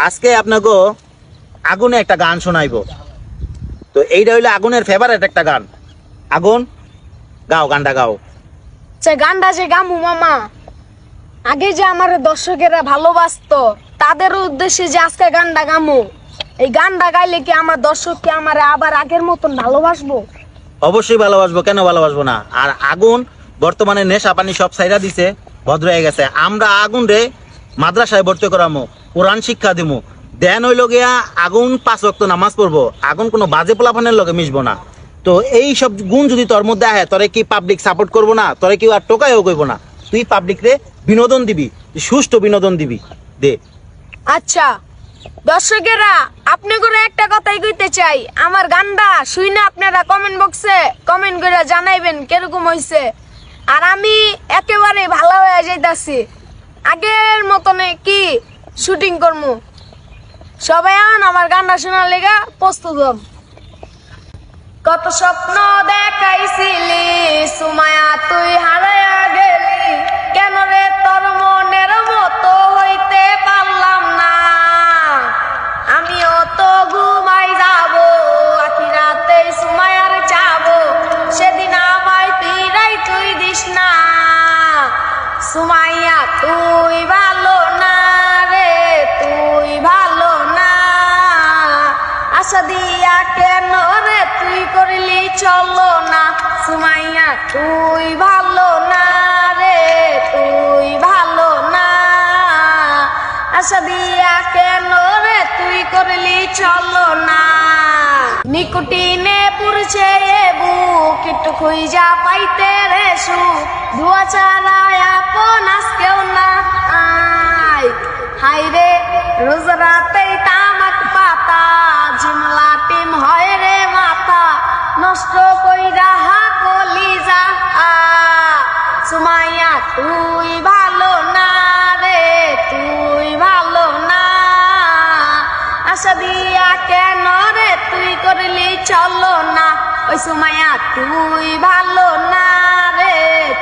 আজকে আপনাকে আগুনে একটা গান শোনাইবো। তো এইটা হইলো আগুনের ফেভারিট একটা গান। আগুন, গাও গানটা গাও। সে গানটা যে গামু মামা, আগে যে আমার দর্শকেরা ভালোবাসতো তাদের উদ্দেশ্যে যে আজকে গানটা গামু, এই গানটা গাইলে কি আমার দর্শককে আমার আবার আগের মতন ভালোবাসবো? অবশ্যই ভালোবাসবো, কেন ভালোবাসবো না। আর আগুন বর্তমানে নেশা পানি সব সাইরা দিছে, ভদ্র হয়ে গেছে। আমরা আগুন রে মাদ্রাসায় ভর্তি করামো, কোরআন শিক্ষা দিমু। দেন হইল গিয়া আগুন 5 ওয়াক্ত নামাজ পড়বো। আগুন কোনো বাজে পোলাপানের লগে মিশবো না। তো এই সব গুণ যদি তোর মধ্যে আহে, তোরে কি পাবলিক সাপোর্ট করবো না? তোরে কি আর টোকাইও কইব না? তুই পাবলিক রে বিনোদন দিবি, সুষ্ঠু বিনোদন দিবি। দে আচ্ছা দর্শকেরা, আপনি করে একটা কথাই কইতে চাই, আমার গানটা শুনে আপনারা কমেন্ট বক্সে কমেন্ট করে জানাইবেন কিরকম হইছে। আর আমি একেবারে ভালো হয়ে যাইতাছি, আগের মতনে কি শুটিং করবো। সবাই আমার গানটা শোনার লেগা প্রস্তুত হন। কত স্বপ্ন দেখাইছিলি সুমায়া, তুই হারায়া গেলি কেন রে? তোর মনের মতো হইতে পারলাম না। আমিও তো ঘুমাই যাব, আখিরাতেই সুমায়ার যাবো। সেদিন আমায় ফিরাই তুই দিস না। সুমাইয়া তুই ভালো না রে, তুই ভালো না। আশা দিয়া কেন রে তুই করলি চলো না। সুমাইয়া তুই ভালো না রে, তুই ভালো না। আশা দিয়া কেন রে তুই করলি চলো না। নিকুটিনে পুরছে এ বুক, একটু খুঁজা পাইতে রে সুখ। দুয়া ছাড়া আপন আজকেও না আয়। হাই রে রোজ রাতেই তামাক পাতা, ঝিমলা টিম হয় রে মাথা। নষ্ট কইরা কলিজা। সুমাইয়া তুই ভালো না রে, তুই ভালো না। আশা দিয়া কেন রে তুই করলি চলো না। ওই সুমাইয়া তুই ভালো না রে,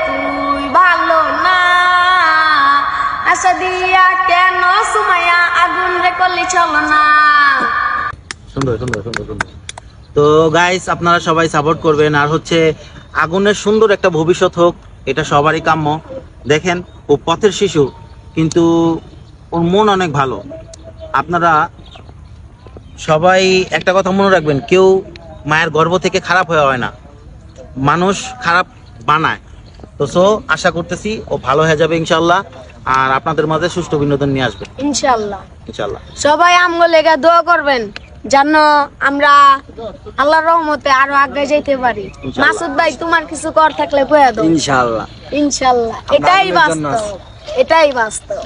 তুই ভালো না। আশা দিয়া কেন সুমাইয়া আগুন রে করলি চলো না। সুন্দর সুন্দর সুন্দর সুন্দর। তো গাইস, আপনারা সবাই সাপোর্ট করবেন। আর হচ্ছে আগুনের সুন্দর একটা ভবিষ্যৎ হোক, এটা সবারই কাম্য। দেখেন, ও পথের শিশু, কিন্তু ওর মন অনেক ভালো। আপনারা সবাই একটা কথা মনে রাখবেন, কেউ মায়ের গর্ভ থেকে খারাপ হয়ে হয় না, মানুষ খারাপ বানায়। তো আশা করতেছি ও ভালো হয়ে যাবে ইনশাল্লাহ। আর আপনাদের মাঝে সুষ্ঠু বিনোদন নিয়ে আসবে ইনশাল্লাহ। ইনশাল্লাহ সবাই আমগো লেগা দোয়া করবেন যেন আমরা আল্লাহর রহমতে আরো আগে যেতে পারি। মাসুদ ভাই, তোমার কিছু কর থাকলে কইয়া দাও। ইনশাল্লাহ ইনশাল্লাহ, এটাই বাস্তব, এটাই বাস্তব।